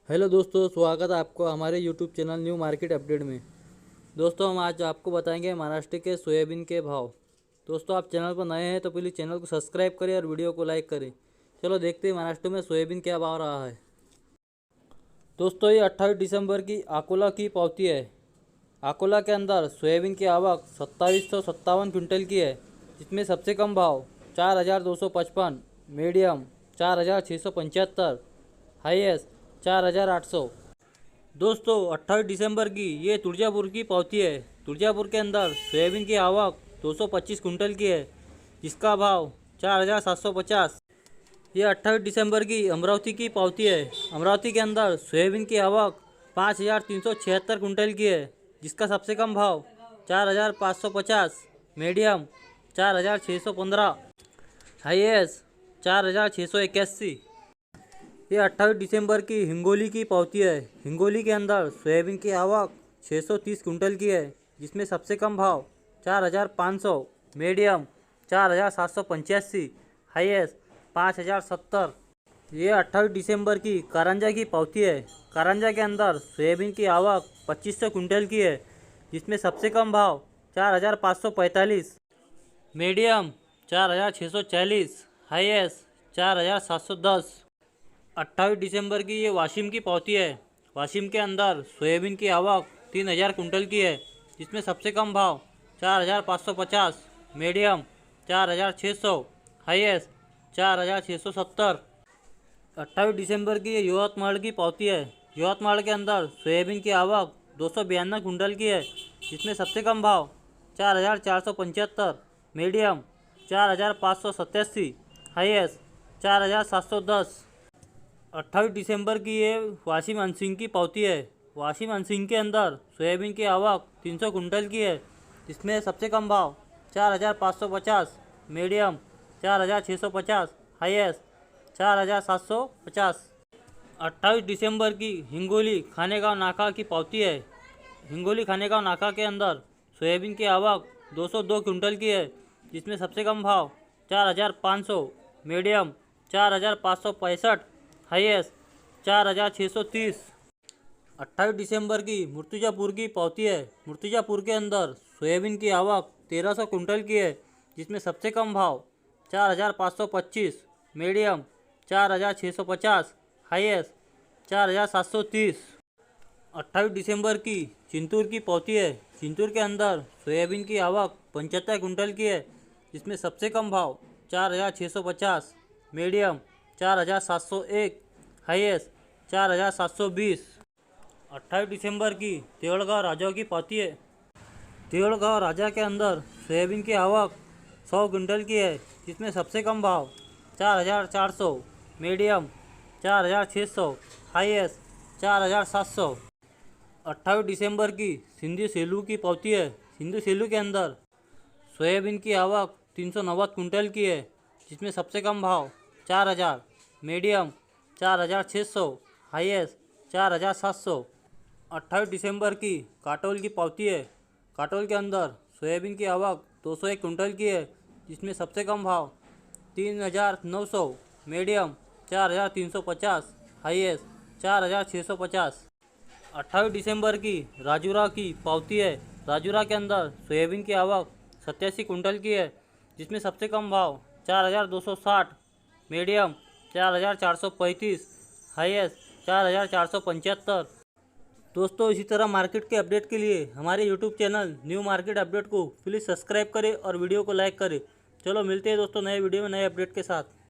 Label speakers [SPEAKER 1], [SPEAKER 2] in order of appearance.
[SPEAKER 1] Hello दोस्तों, स्वागत है आपको हमारे YouTube channel new market update में। दोस्तों, हम आज आपको बताएंगे महाराष्ट्र के सोयाबीन के भाव। दोस्तों, आप चैनल पर नए हैं तो प्लीज़ चैनल को सब्सक्राइब करें और वीडियो को लाइक करें। चलो देखते हैं महाराष्ट्र में सोयाबीन क्या भाव रहा है। दोस्तों, ये 28 दिसंबर की अकोला की पावती है। अकोला के अंदर सोयाबीन की आवक 2757 क्विंटल की है, जिसमें सबसे कम भाव 4255, मीडियम 4675, हाईएस्ट 4800। दोस्तों, 28 दिसंबर की ये तुळजापुर की पावती है। तुळजापुर के अंदर सोयाबीन की आवक 225 कुंटल की है, जिसका भाव 4750। ये 28 दिसंबर की अमरावती की पावती है। अमरावती के अंदर सोयाबीन की आवक 5376 कुंटल की है, जिसका सबसे कम भाव 4550, मीडियम 4615, हाईएस्ट 4681। ये 28 दिसंबर की हिंगोली की पावती है। हिंगोली के अंदर सोयाबीन की आवक 630 कुंटल की है, जिसमें सबसे कम भाव 4500, मीडियम 4785, हाईएस्ट 5070। ये 28 दिसंबर की कारंजा की पावती है। कारंजा के अंदर सोयाबीन की आवक 2500 कुंटल की है, जिसमें सबसे कम भाव 4545, मीडियम 4640, हाईएस्ट 4710। 28 दिसंबर की ये वाशिम की पावती है। वाशिम के अंदर सोयाबीन की आवक 3000 कुंटल की है, जिसमें सबसे कम भाव 4550, मीडियम 4600, हाईएस्ट 4670। 28 दिसंबर की ये यवतमाल की पावती है। यवतमाल के अंदर सोयाबीन की आवक 292 कुंटल की है, जिसमें सबसे कम भाव 4475, मीडियम 4587, हाईएस्ट 4710। 28 दिसंबर की ये वाशिम अनसिंह की पावती है। वाशिम अनसिंह के अंदर सोयाबीन की आवक 300 कुंटल की है, जिसमें सबसे कम भाव 4550, मीडियम 4650, हाईएस्ट 4750। 28 दिसंबर की हिंगोली खानेगांव नाका की पावती है। हिंगोली खानेगांव नाका के अंदर सोयाबीन की आवक 202 कुंटल की है, जिसमें सबसे कम भाव 4500, मीडियम 4565, हाईएस्ट 4630। 28 दिसंबर की मुर्तुजापुर की पावती है। मुर्तुजापुर के अंदर सोयाबीन की आवक 1300 कुंटल की है, जिसमें सबसे कम भाव 4525, मीडियम 4650, हाईएस्ट 4730। 28 दिसंबर की चिंतूर की पावती है। चिंतूर के अंदर सोयाबीन की आवक 75 कुंटल की है, जिसमें सबसे कम भाव 4650, मीडियम 4701, हाईएस्ट 4720। 28 दिसंबर की देवलगांव राजा की पावती है। देवलगांव राजा के अंदर सोयाबीन की आवक 100 कुंटल की है, जिसमें सबसे कम भाव 4400, मीडियम 4600, हाईएस्ट 4700। 28 दिसंबर की सिंधी सेलू की पावती है। सिंधी सेलू के अंदर सोयाबीन की आवक 390 कुंटल की है, जिसमें सबसे कम भाव 4000, मीडियम 4600, हाईएस्ट 4700। 28 दिसंबर की काटोल की पावती है। काटोल के अंदर सोयाबीन की आवक 201 कुंटल की है, जिसमें सबसे कम भाव 3900, मीडियम 4350, हाईएस्ट 4650। 28 दिसंबर की राजूरा की पावती है। राजूरा के अंदर सोयाबीन की आवक 87 कुंटल की है, जिसमें सबसे कम भाव 4260, मीडियम 4435, हाईएस्ट 4475। दोस्तों, इसी तरह मार्केट के अपडेट के लिए हमारे YouTube channel new market update को प्लीज़ सब्सक्राइब करें और वीडियो को लाइक करें। चलो मिलते हैं दोस्तों नए वीडियो में नए अपडेट के साथ।